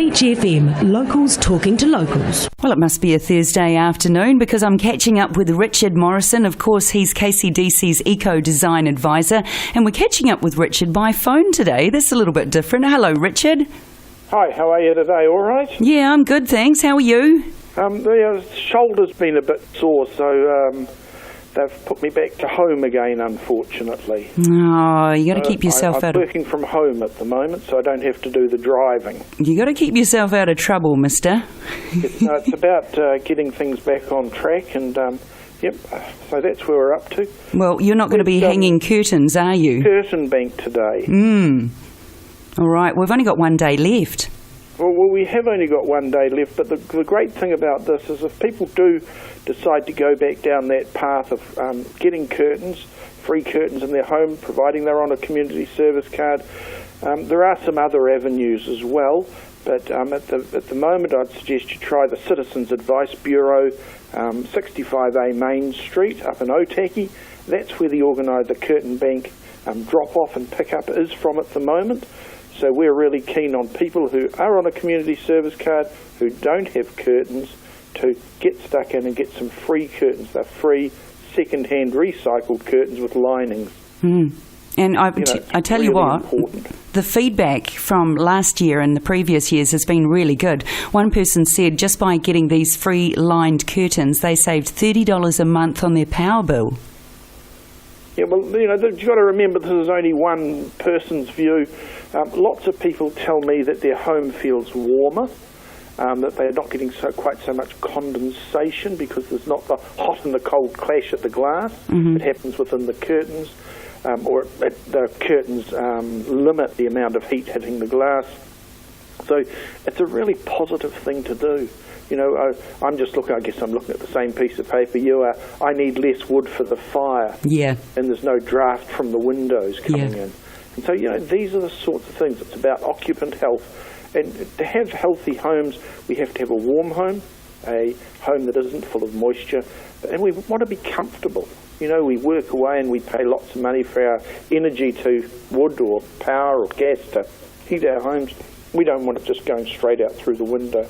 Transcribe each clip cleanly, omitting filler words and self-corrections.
Beach FM, locals talking to locals. Well, it must be a Thursday afternoon because I'm catching up with Richard Morrison. Of course, he's KCDC's Eco-Design Advisor, and we're catching up with Richard by phone today. That's a little bit different. Hello, Richard. Hi, how are you today? All right? Yeah, I'm good, thanks. How are you? The shoulder's been a bit sore, so they've put me back to home again, unfortunately. Oh, you got to keep yourself out I'm working from home at the moment, so I don't have to do the driving. You got to keep yourself out of trouble, mister. It's about getting things back on track, and so that's where we're up to. Well, you're not going to be hanging curtains, are you? Curtain Bank today. All right, we've only got one day left. Well, we have only got one day left, but the great thing about this is if people do decide to go back down that path of getting curtains, free curtains in their home, providing they're on a community service card, there are some other avenues as well, but at the moment I'd suggest you try the Citizens Advice Bureau, 65A Main Street up in Otaki. That's where the Curtain Bank drop-off and pick-up is from at the moment. So we're really keen on people who are on a community service card, who don't have curtains, to get stuck in and get some free curtains. They're free, second-hand recycled curtains with linings. And I tell really you what, important. The feedback from last year and the previous years has been really good. One person said just by getting these free lined curtains, they saved $30 a month on their power bill. Yeah, well, you've got to remember this is only one person's view. Lots of people tell me that their home feels warmer, that they're not getting quite so much condensation because there's not the hot and the cold clash at the glass. It happens within the curtains, or the curtains limit the amount of heat hitting the glass. So it's a really positive thing to do. I'm looking at the same piece of paper you are. I need less wood for the fire. Yeah. And there's no draft from the windows coming in. And so, these are the sorts of things. It's about occupant health. And to have healthy homes, we have to have a warm home, a home that isn't full of moisture. And we want to be comfortable. We work away and we pay lots of money for our energy to wood or power or gas to heat our homes. We don't want it just going straight out through the window.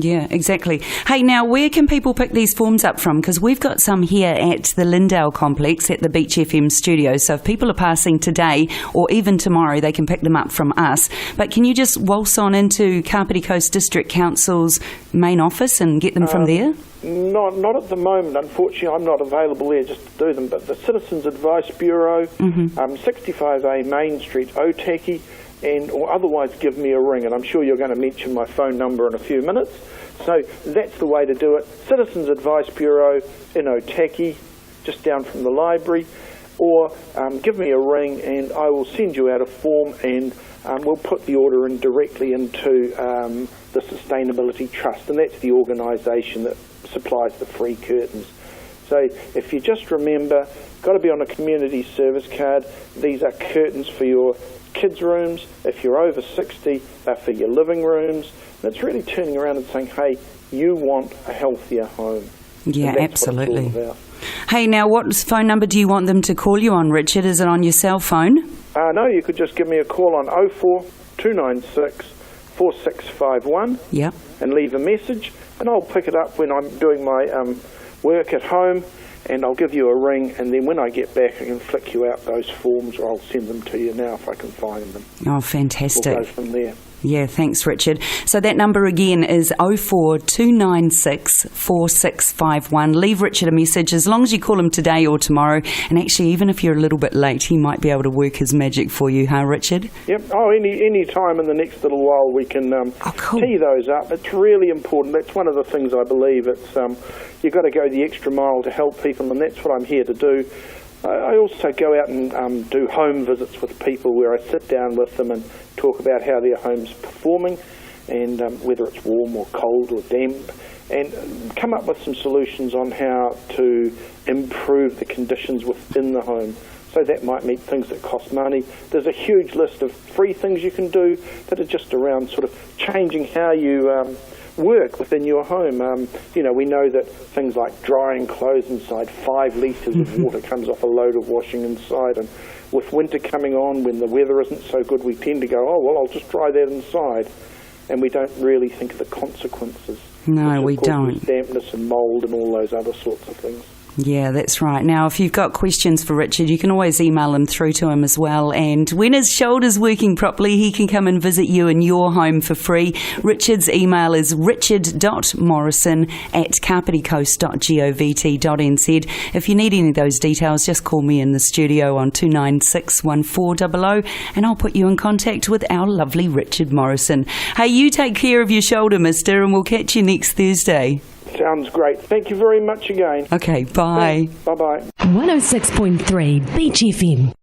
Yeah, exactly. Hey, now, where can people pick these forms up from? Because we've got some here at the Lindale complex at the Beach FM studio. So if people are passing today or even tomorrow, they can pick them up from us. But can you just waltz on into Kapiti Coast District Council's main office and get them from there? Not at the moment. Unfortunately, I'm not available there just to do them. But the Citizens Advice Bureau, 65A Main Street, Otaki, or otherwise give me a ring, and I'm sure you're going to mention my phone number in a few minutes. So that's the way to do it. Citizens Advice Bureau in Otaki, just down from the library, or give me a ring and I will send you out a form, and we'll put the order in directly into the Sustainability Trust, and that's the organisation that supplies the free curtains. So if you just remember, got to be on a community service card. These are curtains for your kids' rooms. If you're over 60, they're for your living rooms. And it's really turning around and saying, hey, you want a healthier home. Yeah, absolutely. What it's all about. Hey, now, what phone number do you want them to call you on, Richard? Is it on your cell phone? No, you could just give me a call on 04 296 4651 and leave a message, and I'll pick it up when I'm doing my work at home, and I'll give you a ring, and then when I get back I can flick you out those forms, or I'll send them to you now if I can find them. Oh, fantastic. We'll go from there. Yeah, thanks, Richard. So that number again is 04 296 4651. Leave Richard a message as long as you call him today or tomorrow. And actually, even if you're a little bit late, he might be able to work his magic for you, huh, Richard? Yep. Oh, any time in the next little while we can cool. tee those up. It's really important. That's one of the things I believe. It's you've got to go the extra mile to help people, and that's what I'm here to do. I also go out and do home visits with people where I sit down with them and talk about how their home's performing, and whether it's warm or cold or damp, and come up with some solutions on how to improve the conditions within the home. So that might mean things that cost money. There's a huge list of free things you can do that are just around sort of changing how you work within your home. We know that things like drying clothes inside 5 litres of water comes off a load of washing inside, and with winter coming on, when the weather isn't so good, we tend to go, oh, well, I'll just dry that inside. And we don't really think of the consequences. No, we don't. Dampness and mould and all those other sorts of things. Yeah, that's right. Now, if you've got questions for Richard, you can always email them through to him as well. And when his shoulder's working properly, he can come and visit you in your home for free. Richard's email is richard.morrison@kapiticoast.govt.nz. If you need any of those details, just call me in the studio on 296 1400 and I'll put you in contact with our lovely Richard Morrison. Hey, you take care of your shoulder, mister, and we'll catch you next Thursday. Sounds great. Thank you very much again. Okay, bye. Bye-bye. 106.3 Beach FM.